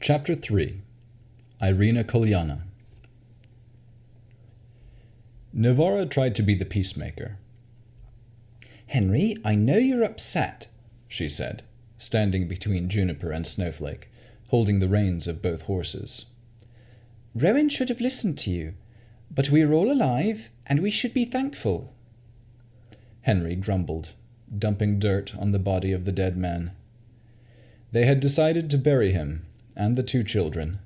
Chapter 3. Ireena Kolyana. Navara tried to be the peacemaker. "Henry, I know you're upset," she said, standing between Juniper and Snowflake, holding the reins of both horses. "Rowan should have listened to you, but we're all alive, and we should be thankful." Henry grumbled, dumping dirt on the body of the dead man. They had decided to bury him, and the two children,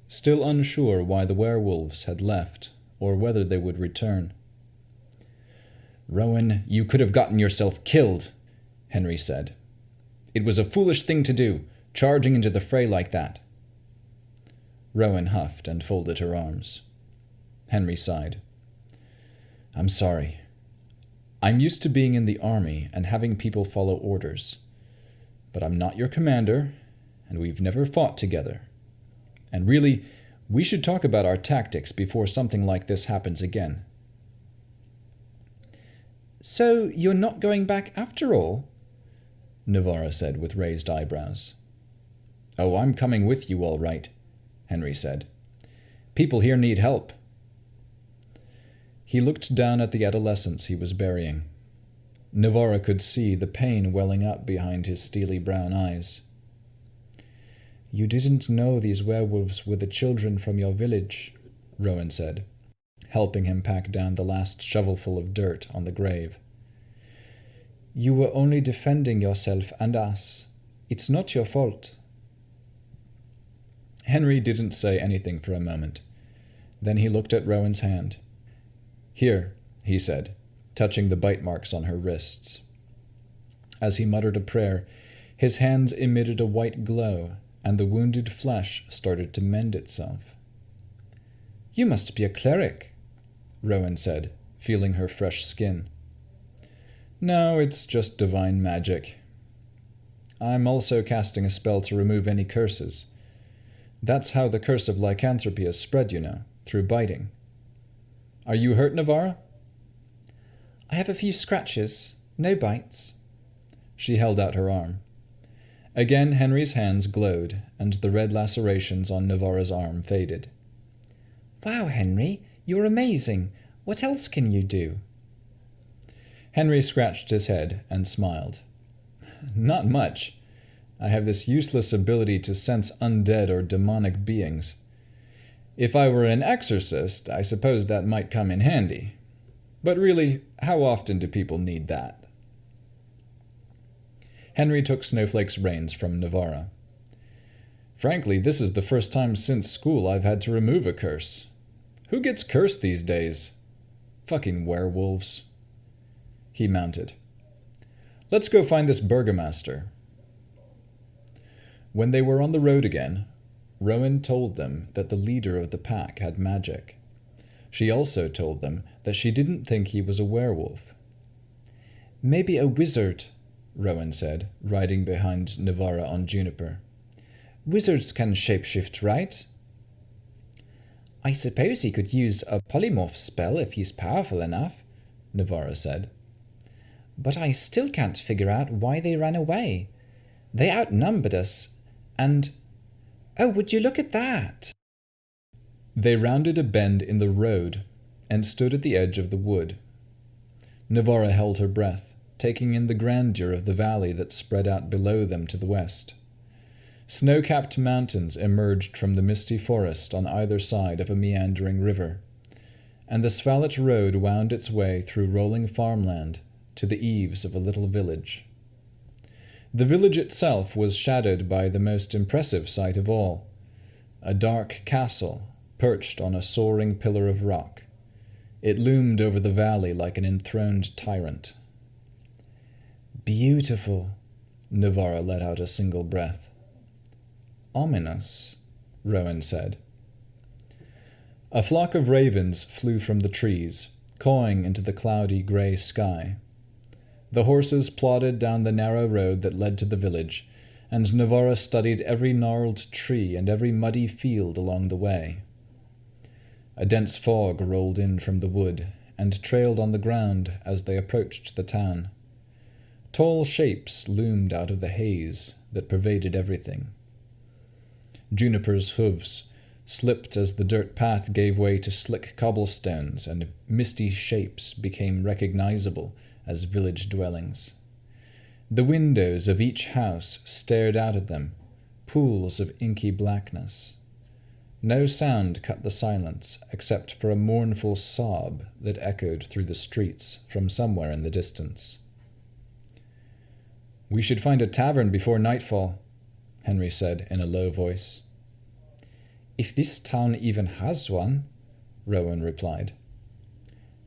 still unsure why the werewolves had left or whether they would return. "Rowan, you could have gotten yourself killed," Henry said. "It was a foolish thing to do, charging into the fray like that." Rowan huffed and folded her arms. Henry sighed. "I'm sorry. I'm used to being in the army and having people follow orders. But I'm not your commander, and we've never fought together. And really, we should talk about our tactics before something like this happens again." "So you're not going back after all?" Navara said with raised eyebrows. "Oh, I'm coming with you all right," Henry said. "People here need help." He looked down at the adolescents he was burying. Navara could see the pain welling up behind his steely brown eyes. "You didn't know these werewolves were the children from your village," Rowan said, helping him pack down the last shovelful of dirt on the grave. "You were only defending yourself and us. It's not your fault." Henry didn't say anything for a moment. Then he looked at Rowan's hand. "Here," he said, touching the bite marks on her wrists. As he muttered a prayer, his hands emitted a white glow, and the wounded flesh started to mend itself. "You must be a cleric," Rowan said, feeling her fresh skin. "No, it's just divine magic. I'm also casting a spell to remove any curses. That's how the curse of lycanthropy is spread, you know, through biting. Are you hurt, Navara?" "I have a few scratches, no bites." She held out her arm. Again Henry's hands glowed, and the red lacerations on Navara's arm faded. "Wow, Henry, you're amazing. What else can you do?" Henry scratched his head and smiled. "Not much. I have this useless ability to sense undead or demonic beings. If I were an exorcist, I suppose that might come in handy. But really, how often do people need that?" Henry took Snowflake's reins from Navara. "Frankly, this is the first time since school I've had to remove a curse. Who gets cursed these days? Fucking werewolves." He mounted. "Let's go find this burgomaster." When they were on the road again, Rowan told them that the leader of the pack had magic. She also told them that she didn't think he was a werewolf. "Maybe a wizard," Rowan said, riding behind Navara on Juniper. "Wizards can shapeshift, right?" "I suppose he could use a polymorph spell if he's powerful enough," Navara said. "But I still can't figure out why they ran away. They outnumbered us, and... Oh, would you look at that?" They rounded a bend in the road and stood at the edge of the wood. Navara held her breath, taking in the grandeur of the valley that spread out below them to the west. Snow-capped mountains emerged from the misty forest on either side of a meandering river, and the Svalich road wound its way through rolling farmland to the eaves of a little village. The village itself was shadowed by the most impressive sight of all, a dark castle perched on a soaring pillar of rock. It loomed over the valley like an enthroned tyrant. "Beautiful," Navara let out a single breath. "Ominous," Rowan said. A flock of ravens flew from the trees, cawing into the cloudy grey sky. The horses plodded down the narrow road that led to the village, and Navara studied every gnarled tree and every muddy field along the way. A dense fog rolled in from the wood and trailed on the ground as they approached the town. Tall shapes loomed out of the haze that pervaded everything. Juniper's hooves slipped as the dirt path gave way to slick cobblestones, and misty shapes became recognizable as village dwellings. The windows of each house stared out at them, pools of inky blackness. No sound cut the silence except for a mournful sob that echoed through the streets from somewhere in the distance. "We should find a tavern before nightfall," Henry said in a low voice. "If this town even has one," Rowan replied.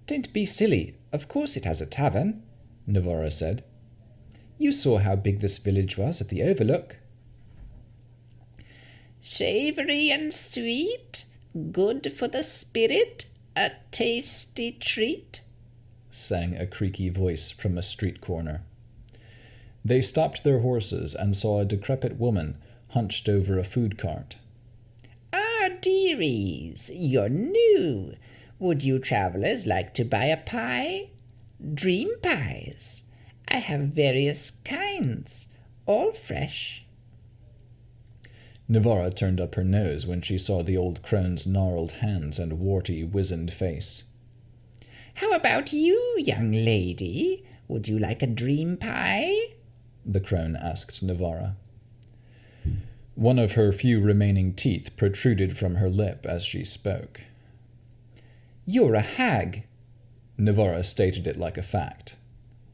"Don't be silly. Of course it has a tavern," Navara said. "You saw how big this village was at the Overlook." "Savoury and sweet, good for the spirit, a tasty treat," sang a creaky voice from a street corner. They stopped their horses and saw a decrepit woman hunched over a food cart. "Ah, dearies, you're new. Would you travellers like to buy a pie? Dream pies. I have various kinds, all fresh." Navara turned up her nose when she saw the old crone's gnarled hands and warty, wizened face. "How about you, young lady? Would you like a dream pie?" the crone asked Navara. One of her few remaining teeth protruded from her lip as she spoke. "You're a hag," Navara stated it like a fact.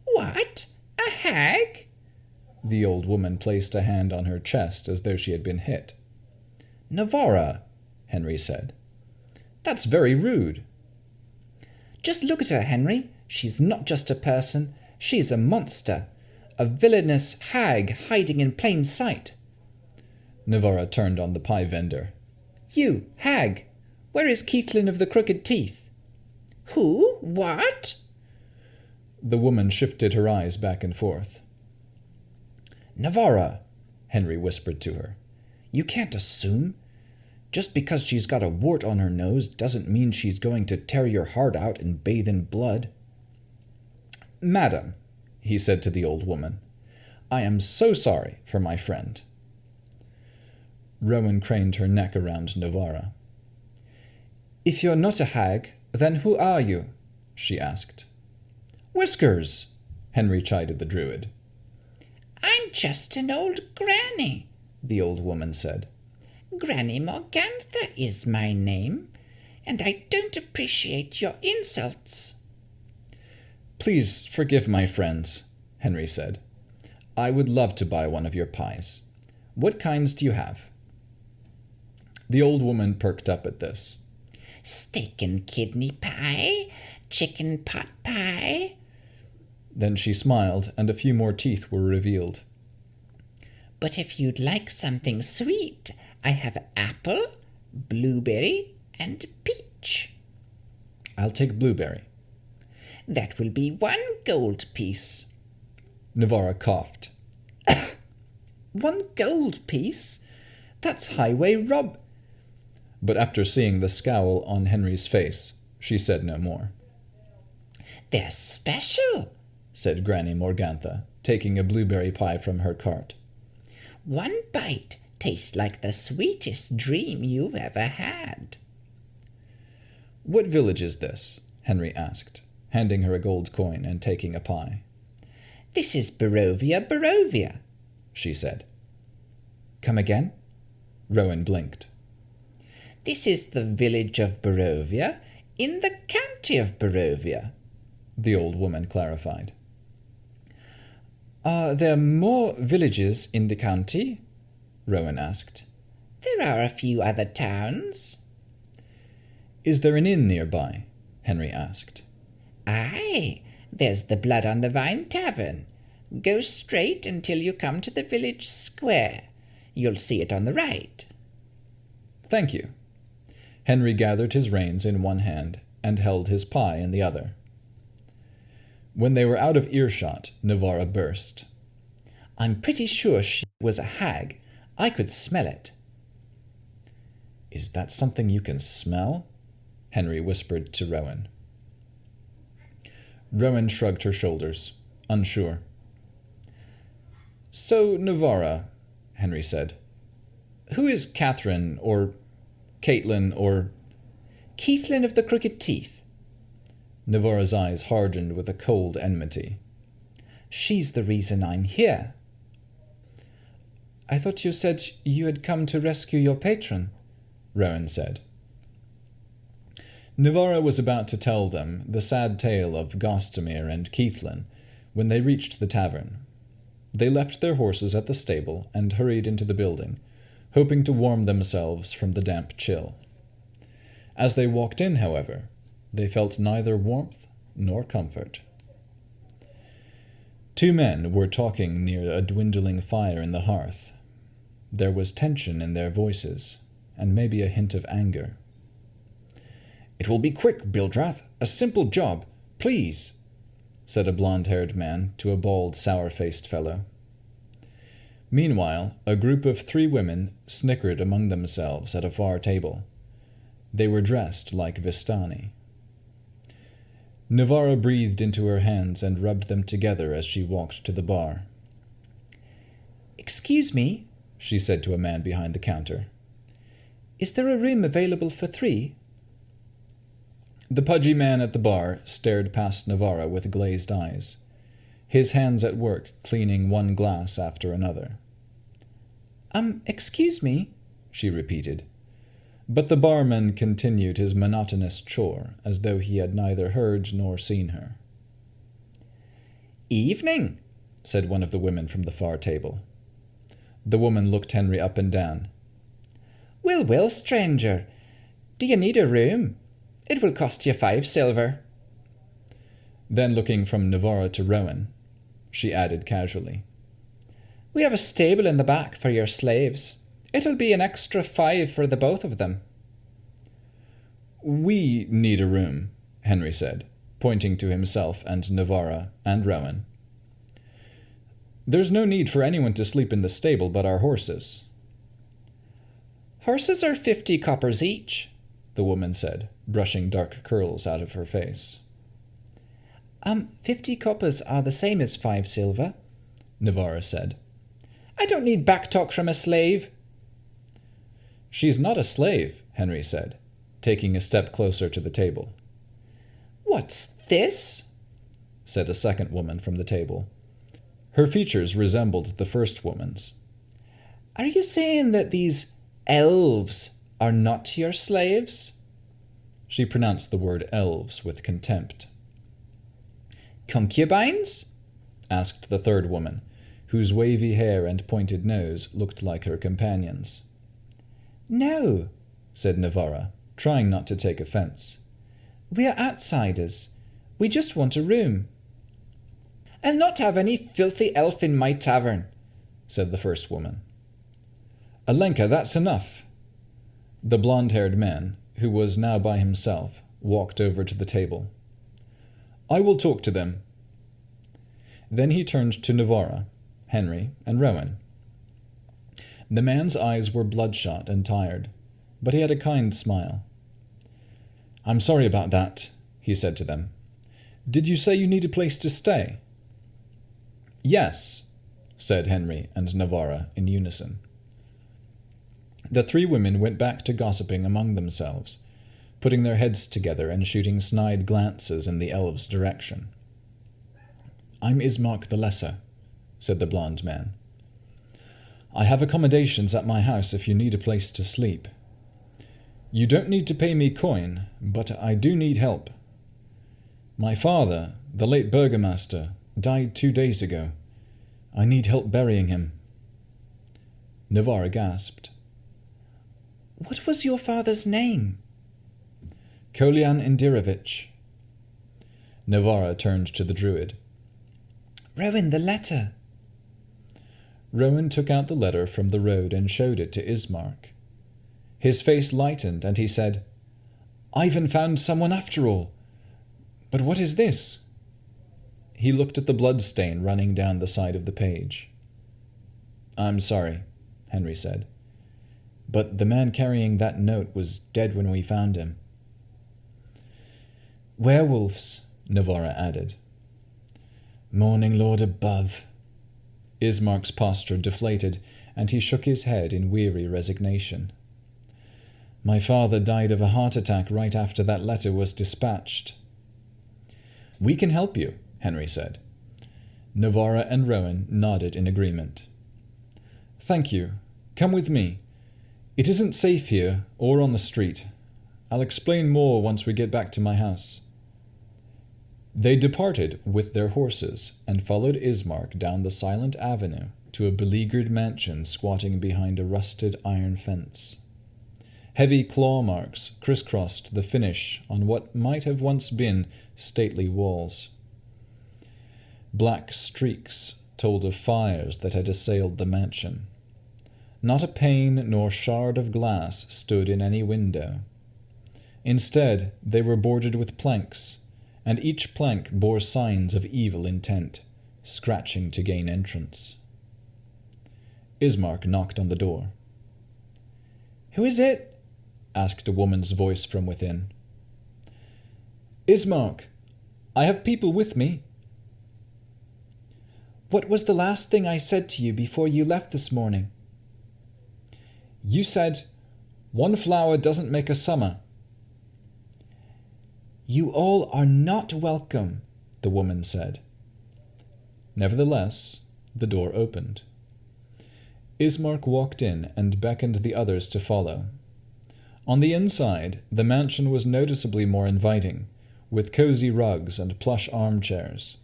"What? A hag?" The old woman placed a hand on her chest as though she had been hit. "Navara," Henry said. "That's very rude." "Just look at her, Henry. She's not just a person. She's a monster. A villainous hag hiding in plain sight." Navara turned on the pie vendor. "You, hag! Where is Keithlin of the Crooked Teeth?" "Who? What?" The woman shifted her eyes back and forth. "Navara," Henry whispered to her. "You can't assume. Just because she's got a wart on her nose doesn't mean she's going to tear your heart out and bathe in blood." "Madam," he said to the old woman, "I am so sorry for my friend." Rowan craned her neck around Navara. "If you're not a hag, then who are you?" she asked. "Whiskers!" Henry chided the druid. "I'm just an old granny," the old woman said. "Granny Morgantha is my name, and I don't appreciate your insults." "Please forgive my friends," Henry said. "I would love to buy one of your pies. What kinds do you have?" The old woman perked up at this. "Steak and kidney pie, chicken pot pie." Then she smiled, and a few more teeth were revealed. "But if you'd like something sweet, I have apple, blueberry, and peach." "I'll take blueberry." "That will be 1 gold piece." Navara coughed. 1 gold piece? That's highway rob. But after seeing the scowl on Henry's face, she said no more. "They're special," said Granny Morgantha, taking a blueberry pie from her cart. 1 bite tastes like the sweetest dream you've ever had." "What village is this?" Henry asked, handing her a gold coin and taking a pie. "This is Barovia," she said. "Come again?" Rowan blinked. "This is the village of Barovia in the county of Barovia," the old woman clarified. "Are there more villages in the county?" Rowan asked. "There are a few other towns." "Is there an inn nearby?" Henry asked. "Aye, there's the Blood on the Vine Tavern. Go straight until you come to the village square. You'll see it on the right." "Thank you." Henry gathered his reins in one hand and held his pie in the other. When they were out of earshot, Navara burst. "I'm pretty sure she was a hag. I could smell it." "Is that something you can smell?" Henry whispered to Rowan. Rowan shrugged her shoulders, unsure. "So, Navara," Henry said, Who is Catherine, or Caitlin, or... Keithlin of the Crooked Teeth. Navara's eyes hardened with a cold enmity. She's the reason I'm here. I thought you said you had come to rescue your patron, Rowan said. Navara was about to tell them the sad tale of Gostamir and Keithlin when they reached the tavern. They left their horses at the stable and hurried into the building, hoping to warm themselves from the damp chill. As they walked in, however, they felt neither warmth nor comfort. Two men were talking near a dwindling fire in the hearth. There was tension in their voices, and maybe a hint of anger. "It will be quick, Bildrath. A simple job. Please," said a blond-haired man to a bald, sour-faced fellow. Meanwhile, a group of 3 women snickered among themselves at a far table. They were dressed like Vistani. Navara breathed into her hands and rubbed them together as she walked to the bar. Excuse me, she said to a man behind the counter. Is there a room available for 3? The pudgy man at the bar stared past Navara with glazed eyes, his hands at work cleaning one glass after another. Excuse me, she repeated. But the barman continued his monotonous chore as though he had neither heard nor seen her. Evening, said one of the women from the far table. The woman looked Henry up and down. Well, stranger. Do you need a room? It will cost you 5 silver. Then looking from Navara to Rowan, she added casually. We have a stable in the back for your slaves. It'll be an extra 5 for the both of them. We need a room, Henry said, pointing to himself and Navara and Rowan. There's no need for anyone to sleep in the stable but our horses. Horses are 50 coppers each, the woman said, brushing dark curls out of her face. 50 coppers are the same as 5 silver, Navara said. I don't need backtalk from a slave. She's not a slave, Henry said, taking a step closer to the table. What's this? Said a second woman from the table. Her features resembled the first woman's. Are you saying that these elves are not your slaves? She pronounced the word elves with contempt. Concubines? Asked the third woman, whose wavy hair and pointed nose looked like her companion's. No, said Navara, trying not to take offense. We're outsiders. We just want a room. I'll not have any filthy elf in my tavern, said the first woman. Alenka, that's enough. The blond-haired man, who was now by himself, walked over to the table. I will talk to them. Then he turned to Navara, Henry, and Rowan. The man's eyes were bloodshot and tired, but he had a kind smile. I'm sorry about that, he said to them. Did you say you need a place to stay? Yes, said Henry and Navara in unison. The 3 women went back to gossiping among themselves, putting their heads together and shooting snide glances in the elves' direction. I'm Ismark the Lesser, said the blond man. I have accommodations at my house if you need a place to sleep. You don't need to pay me coin, but I do need help. My father, the late burgomaster, died 2 days ago. I need help burying him. Navara gasped. What was your father's name? Kolyan Indirovich. Navara turned to the druid. Rowan, the letter. Rowan took out the letter from the road and showed it to Ismark. His face lightened, and he said, Ivan found someone after all. But what is this? He looked at the blood stain running down the side of the page. I'm sorry, Henry said, but the man carrying that note was dead when we found him. Werewolves, Navara added. Morning Lord above. Ismark's posture deflated, and he shook his head in weary resignation. My father died of a heart attack right after that letter was dispatched. We can help you, Henry said. Navara and Rowan nodded in agreement. Thank you. Come with me. It isn't safe here or on the street. I'll explain more once we get back to my house. They departed with their horses and followed Ismark down the silent avenue to a beleaguered mansion squatting behind a rusted iron fence. Heavy claw marks crisscrossed the finish on what might have once been stately walls. Black streaks told of fires that had assailed the mansion. Not a pane nor shard of glass stood in any window. Instead, they were bordered with planks, and each plank bore signs of evil intent, scratching to gain entrance. Ismark knocked on the door. "Who is it?" asked a woman's voice from within. "Ismark, I have people with me." "What was the last thing I said to you before you left this morning?" "You said, 'One flower doesn't make a summer.'" "You all are not welcome," the woman said. Nevertheless, the door opened. Ismark walked in and beckoned the others to follow. On the inside, the mansion was noticeably more inviting, with cozy rugs and plush armchairs,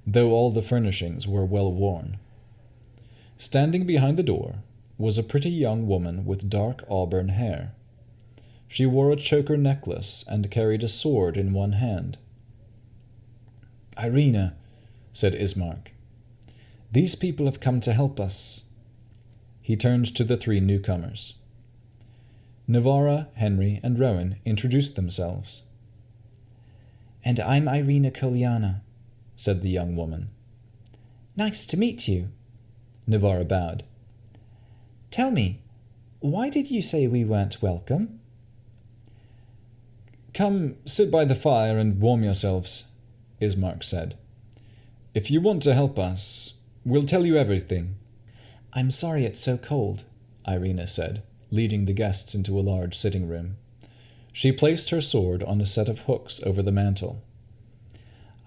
though all the furnishings were well worn. Standing behind the door was a pretty young woman with dark auburn hair. She wore a choker necklace and carried a sword in one hand. "Ireena," said Ismark, "these people have come to help us." He turned to the three newcomers. Navara, Henry, and Rowan introduced themselves. "And I'm Ireena Kolyana," said the young woman. "Nice to meet you." Navara bowed. "Tell me, why did you say we weren't welcome?" "Come, sit by the fire and warm yourselves," Ismark said. "If you want to help us, we'll tell you everything." "I'm sorry it's so cold," Ireena said, leading the guests into a large sitting room. She placed her sword on a set of hooks over the mantel.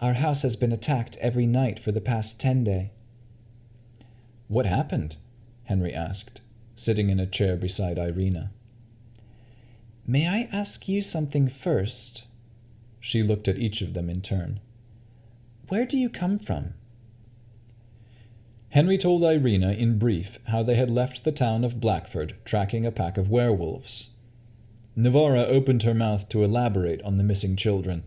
"Our house has been attacked every night for the past 10 days." "What happened?" Henry asked, sitting in a chair beside Ireena. "May I ask you something first?" She looked at each of them in turn. "Where do you come from?" Henry told Ireena in brief how they had left the town of Blackford tracking a pack of werewolves. Navara opened her mouth to elaborate on the missing children,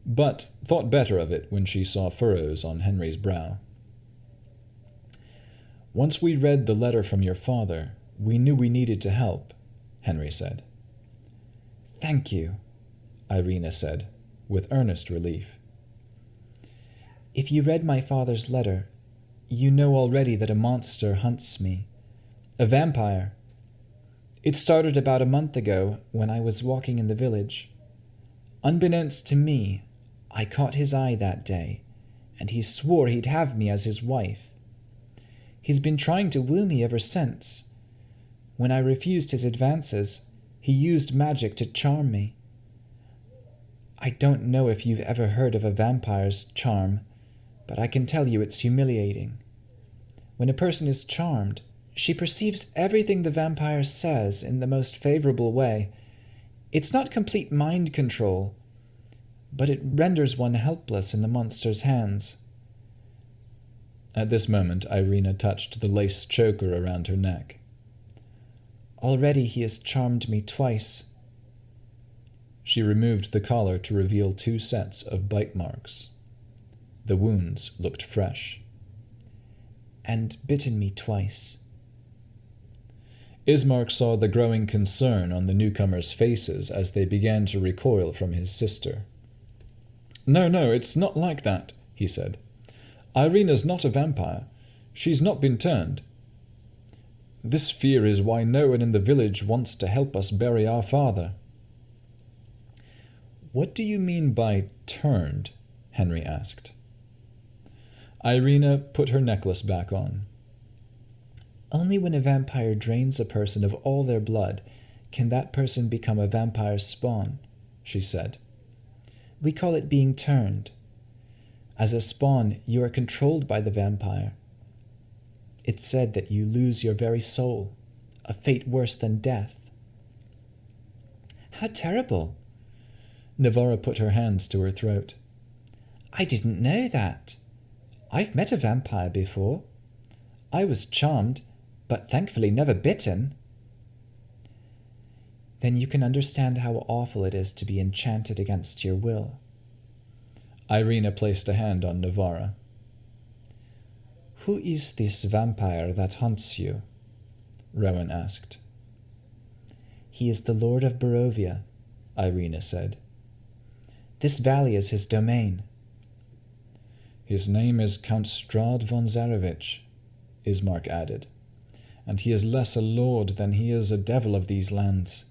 but thought better of it when she saw furrows on Henry's brow. "Once we read the letter from your father, we knew we needed to help," Henry said. "Thank you," Ireena said, with earnest relief. "If you read my father's letter, you know already that a monster hunts me. A vampire. It started about a month ago when I was walking in the village. Unbeknownst to me, I caught his eye that day, and he swore he'd have me as his wife. He's been trying to woo me ever since. When I refused his advances, he used magic to charm me. I don't know if you've ever heard of a vampire's charm, but I can tell you it's humiliating. When a person is charmed, she perceives everything the vampire says in the most favorable way. It's not complete mind control, but it renders one helpless in the monster's hands." At this moment, Ireena touched the lace choker around her neck. "Already he has charmed me twice." She removed the collar to reveal 2 sets of bite marks. The wounds looked fresh. "And bitten me twice." Ismark saw the growing concern on the newcomers' faces as they began to recoil from his sister. No, it's not like that," he said. "Ireena's not a vampire. She's not been turned. This fear is why no one in the village wants to help us bury our father." "What do you mean by turned?" Henry asked. Ireena put her necklace back on. Only when a vampire drains a person of all their blood can that person become a vampire's spawn, she said. We call it being turned. As a spawn, you are controlled by the vampire. It's said that you lose your very soul, a fate worse than death. How terrible! Navarra put her hands to her throat. I didn't know that. I've met a vampire before. I was charmed, but thankfully never bitten. Then you can understand how awful it is to be enchanted against your will. Ireena placed a hand on Navarra. Who is this vampire that haunts you? Rowan asked. He is the Lord of Barovia, Ireena said. This valley is his domain. His name is Count Strahd von Zarevich, Ismark added, and he is less a lord than he is a devil of these lands.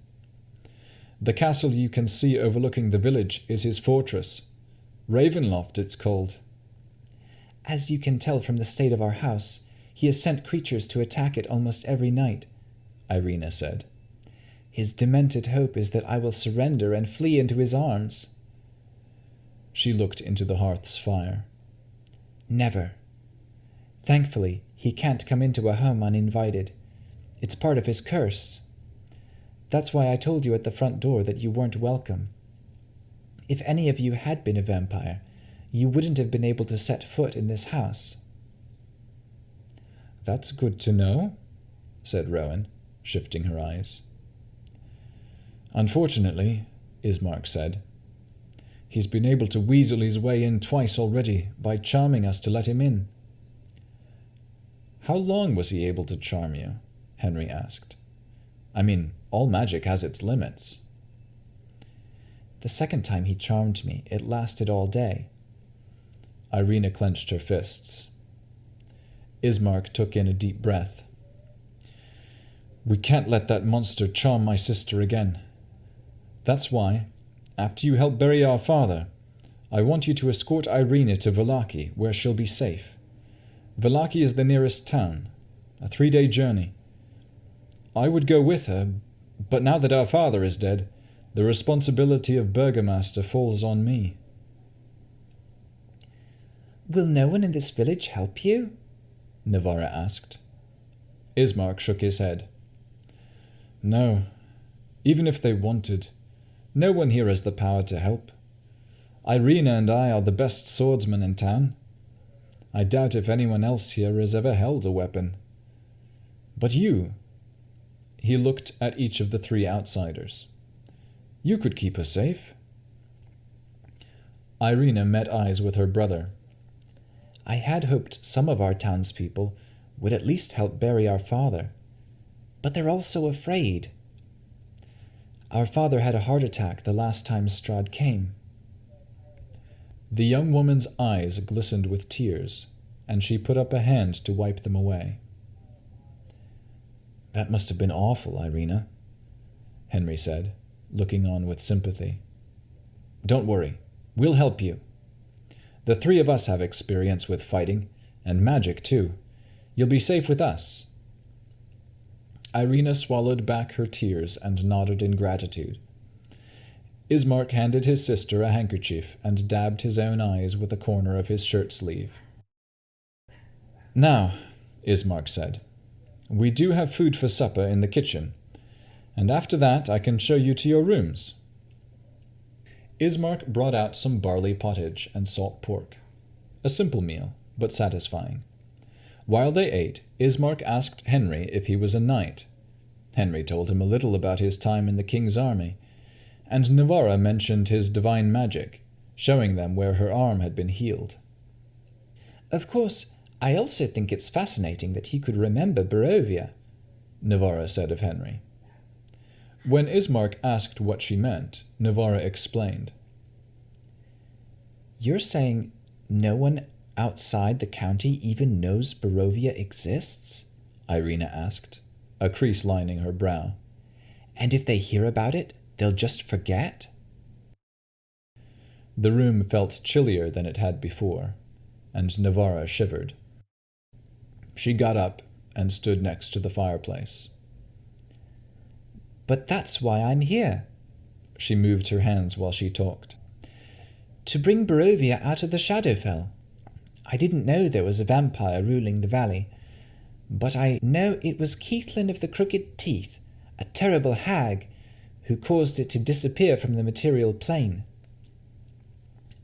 The castle you can see overlooking the village is his fortress. Ravenloft it's called. As you can tell from the state of our house, he has sent creatures to attack it almost every night, Ireena said. His demented hope is that I will surrender and flee into his arms. She looked into the hearth's fire. Never. Thankfully, he can't come into a home uninvited. It's part of his curse. That's why I told you at the front door that you weren't welcome. If any of you had been a vampire, you wouldn't have been able to set foot in this house. That's good to know, said Rowan, shifting her eyes. Unfortunately, Ismark said, he's been able to weasel his way in twice already by charming us to let him in. How long was he able to charm you? Henry asked. I mean, all magic has its limits. The second time he charmed me, it lasted all day. Ireena clenched her fists. Ismark took in a deep breath. We can't let that monster charm my sister again. That's why, after you help bury our father, I want you to escort Ireena to Vallaki, where she'll be safe. Vallaki is the nearest town, a 3-day journey. I would go with her, but now that our father is dead, the responsibility of burgomaster falls on me. Will no one in this village help you? Navarra asked. Ismark shook his head. No, even if they wanted, no one here has the power to help. Ireena and I are the best swordsmen in town. I doubt if anyone else here has ever held a weapon. But you, he looked at each of the 3 outsiders. You could keep her safe. Ireena met eyes with her brother. I had hoped some of our townspeople would at least help bury our father, but they're all so afraid. Our father had a heart attack the last time Strahd came. The young woman's eyes glistened with tears, and she put up a hand to wipe them away. That must have been awful, Ireena, Henry said, looking on with sympathy. Don't worry, we'll help you. The 3 of us have experience with fighting, and magic too. You'll be safe with us. Ireena swallowed back her tears and nodded in gratitude. Ismark handed his sister a handkerchief and dabbed his own eyes with a corner of his shirt sleeve. Now, Ismark said, we do have food for supper in the kitchen, and after that I can show you to your rooms. Ismark brought out some barley pottage and salt pork. A simple meal, but satisfying. While they ate, Ismark asked Henry if he was a knight. Henry told him a little about his time in the king's army, and Navarra mentioned his divine magic, showing them where her arm had been healed. Of course, I also think it's fascinating that he could remember Barovia, Navarra said of Henry. When Ismark asked what she meant, Navarra explained. You're saying no one outside the county even knows Barovia exists? Ireena asked, a crease lining her brow. And if they hear about it, they'll just forget? The room felt chillier than it had before, and Navarra shivered. She got up and stood next to the fireplace. But that's why I'm here. She moved her hands while she talked. To bring Barovia out of the Shadowfell. I didn't know there was a vampire ruling the valley, but I know it was Keithlin of the Crooked Teeth, a terrible hag, who caused it to disappear from the material plane.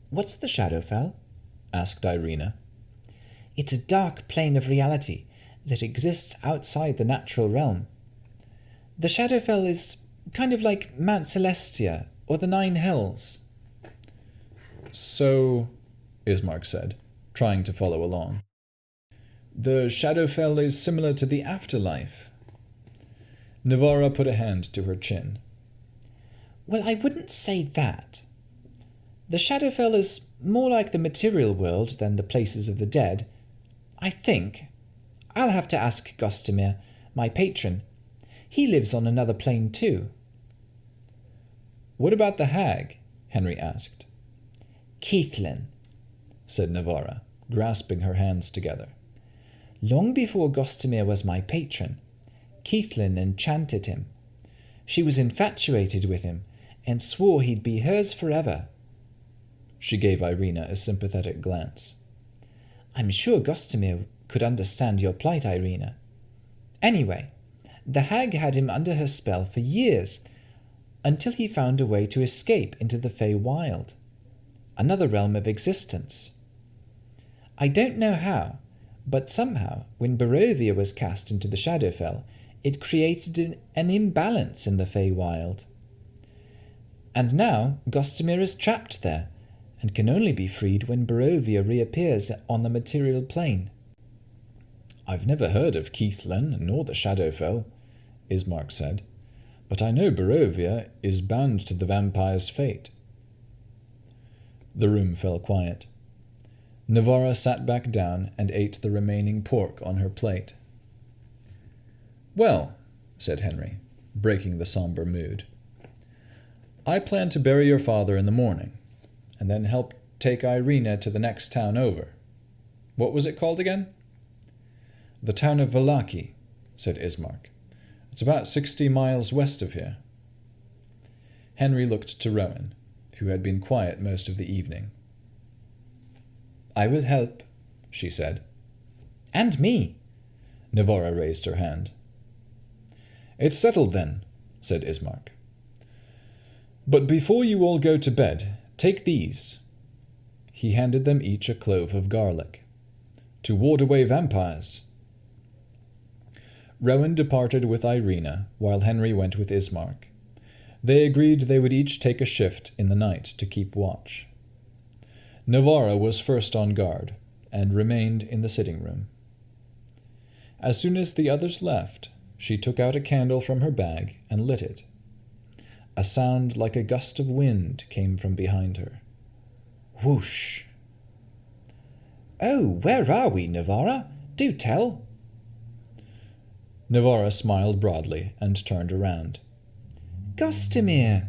What's the Shadowfell? Asked Ireena. It's a dark plane of reality that exists outside the natural realm. The Shadowfell is kind of like Mount Celestia or the Nine Hells. So, Ismark said, trying to follow along. The Shadowfell is similar to the afterlife. Navara put a hand to her chin. Well, I wouldn't say that. The Shadowfell is more like the material world than the places of the dead, I think. I'll have to ask Gostomir, my patron. He lives on another plane too. What about the hag? Henry asked. Keithlin, said Navara, grasping her hands together. Long before Gostomir was my patron, Keithlin enchanted him. She was infatuated with him and swore he'd be hers forever. She gave Ireena a sympathetic glance. I'm sure Gostomir could understand your plight, Ireena. Anyway, the hag had him under her spell for years, until he found a way to escape into the Fey Wild, another realm of existence. I don't know how, but somehow, when Barovia was cast into the Shadowfell, it created an imbalance in the Fey Wild. And now Gostomir is trapped there, and can only be freed when Barovia reappears on the material plane. I've never heard of Keithlin nor the Shadowfell, Ismark said, but I know Barovia is bound to the vampire's fate. The room fell quiet. Navara sat back down and ate the remaining pork on her plate. Well, said Henry, breaking the somber mood, I plan to bury your father in the morning, and then help take Ireena to the next town over. What was it called again? The town of Vallaki, said Ismark. It's about 60 miles west of here. Henry looked to Rowan, who had been quiet most of the evening. I will help, she said. And me. Navara raised her hand. It's settled then, said Ismark. But before you all go to bed, take these. He handed them each a clove of garlic. To ward away vampires. Rowan departed with Ireena, while Henry went with Ismark. They agreed they would each take a shift in the night to keep watch. Navara was first on guard, and remained in the sitting room. As soon as the others left, she took out a candle from her bag and lit it. A sound like a gust of wind came from behind her. Whoosh! Oh, where are we, Navara? Do tell. Navara smiled broadly and turned around. Gostomir!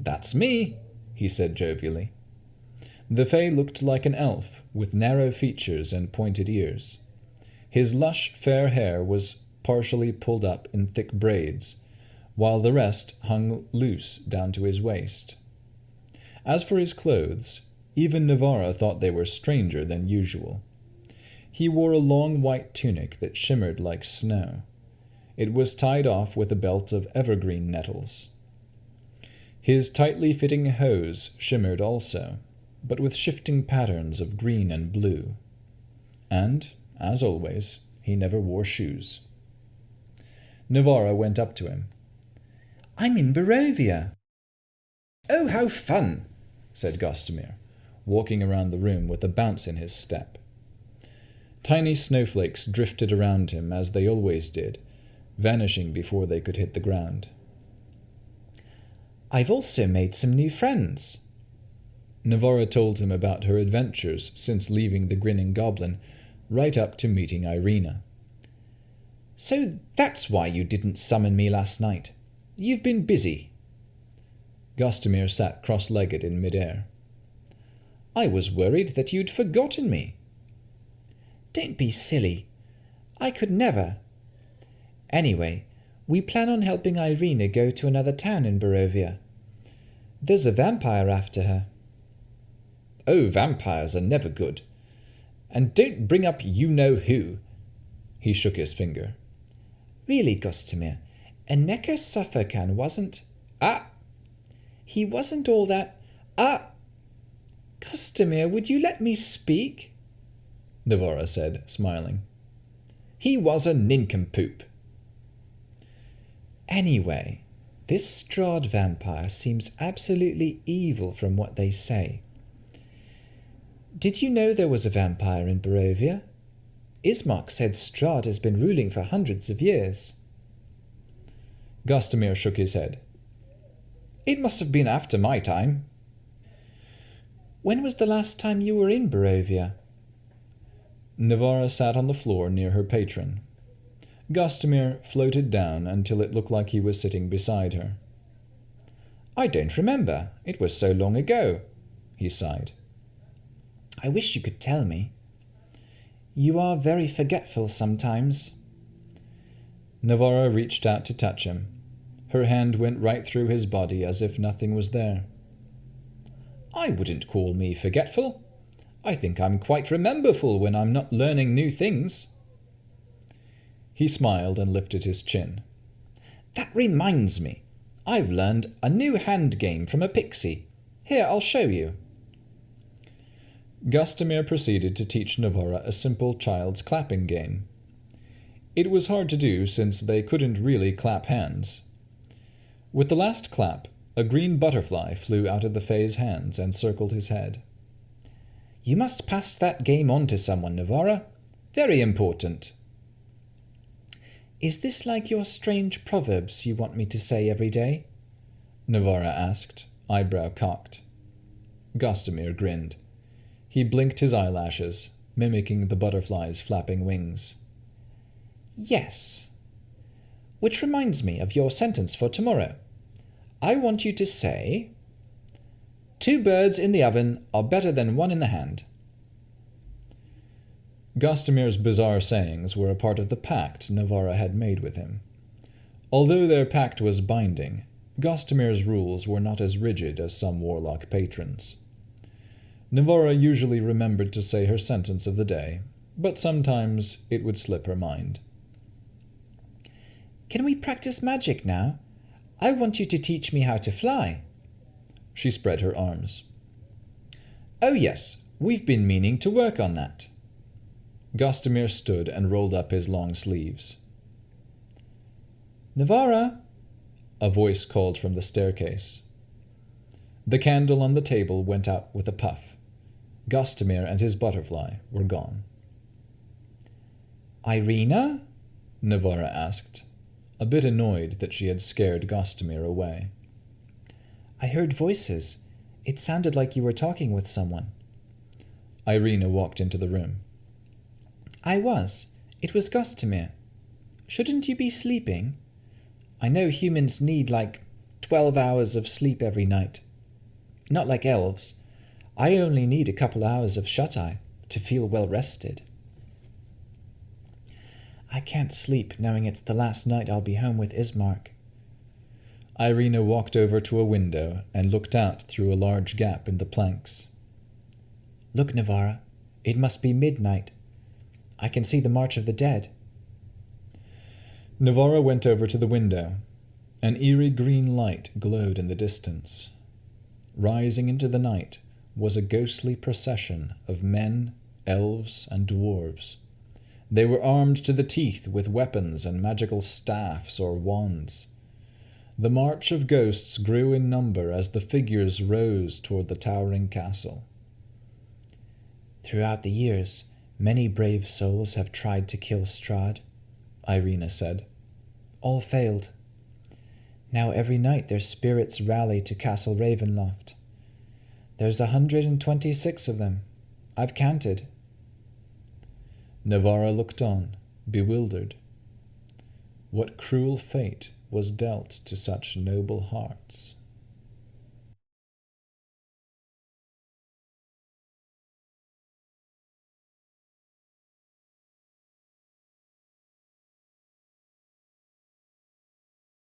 That's me, he said jovially. The Fae looked like an elf, with narrow features and pointed ears. His lush, fair hair was partially pulled up in thick braids, while the rest hung loose down to his waist. As for his clothes, even Navara thought they were stranger than usual. He wore a long white tunic that shimmered like snow. It was tied off with a belt of evergreen nettles. His tightly fitting hose shimmered also, but with shifting patterns of green and blue. And, as always, he never wore shoes. Navara went up to him. I'm in Barovia. Oh, how fun, said Gostomir, walking around the room with a bounce in his step. Tiny snowflakes drifted around him as they always did, vanishing before they could hit the ground. I've also made some new friends. Navara told him about her adventures since leaving the Grinning Goblin, right up to meeting Ireena. So that's why you didn't summon me last night. You've been busy. Gostomir sat cross-legged in mid-air. I was worried that you'd forgotten me. Don't be silly. I could never. Anyway, we plan on helping Ireena go to another town in Barovia. There's a vampire after her. Oh, vampires are never good. And don't bring up you-know-who. He shook his finger. Really, Gostomir, Eneko Suffolkan wasn't... Ah! He wasn't all that... Ah! Gostomir, would you let me speak? Navara said, smiling. He was a nincompoop. Anyway, this Strahd vampire seems absolutely evil from what they say. Did you know there was a vampire in Barovia? Ismark said Strahd has been ruling for hundreds of years. Gostomir shook his head. It must have been after my time. When was the last time you were in Barovia? Navara sat on the floor near her patron. Gostomir floated down until it looked like he was sitting beside her. I don't remember. It was so long ago, he sighed. I wish you could tell me. You are very forgetful sometimes. Navara reached out to touch him. Her hand went right through his body as if nothing was there. I wouldn't call me forgetful. I think I'm quite rememberful when I'm not learning new things. He smiled and lifted his chin. That reminds me. I've learned a new hand game from a pixie. Here, I'll show you. Gostomir proceeded to teach Navara a simple child's clapping game. It was hard to do since they couldn't really clap hands. With the last clap, a green butterfly flew out of the Fae's hands and circled his head. You must pass that game on to someone, Navara. Very important. Is this like your strange proverbs you want me to say every day? Navara asked, eyebrow cocked. Gostomir grinned. He blinked his eyelashes, mimicking the butterfly's flapping wings. Yes. Which reminds me of your sentence for tomorrow. I want you to say, 2 birds in the oven are better than 1 in the hand. Gostomir's bizarre sayings were a part of the pact Navara had made with him. Although their pact was binding, Gostomir's rules were not as rigid as some warlock patrons. Navara usually remembered to say her sentence of the day, but sometimes it would slip her mind. Can we practice magic now? I want you to teach me how to fly. She spread her arms. Oh yes, we've been meaning to work on that. Gostomir stood and rolled up his long sleeves. Navara! A voice called from the staircase. The candle on the table went out with a puff. Gostomir and his butterfly were gone. Ireena? Navara asked, a bit annoyed that she had scared Gostomir away. I heard voices. It sounded like you were talking with someone. Ireena walked into the room. I was. It was Gostomir. Shouldn't you be sleeping? I know humans need like 12 hours of sleep every night. Not like elves. I only need a couple hours of shut-eye to feel well rested. I can't sleep knowing it's the last night I'll be home with Ismark. Ireena walked over to a window and looked out through a large gap in the planks. Look, Navara, it must be midnight. I can see the March of the Dead. Navara went over to the window. An eerie green light glowed in the distance. Rising into the night was a ghostly procession of men, elves, and dwarves. They were armed to the teeth with weapons and magical staffs or wands. The march of ghosts grew in number as the figures rose toward the towering castle. Throughout the years, many brave souls have tried to kill Strahd, Ireena said. All failed. Now every night their spirits rally to Castle Ravenloft. There's 126 of them. I've counted. Navara looked on, bewildered. What cruel fate was dealt to such noble hearts?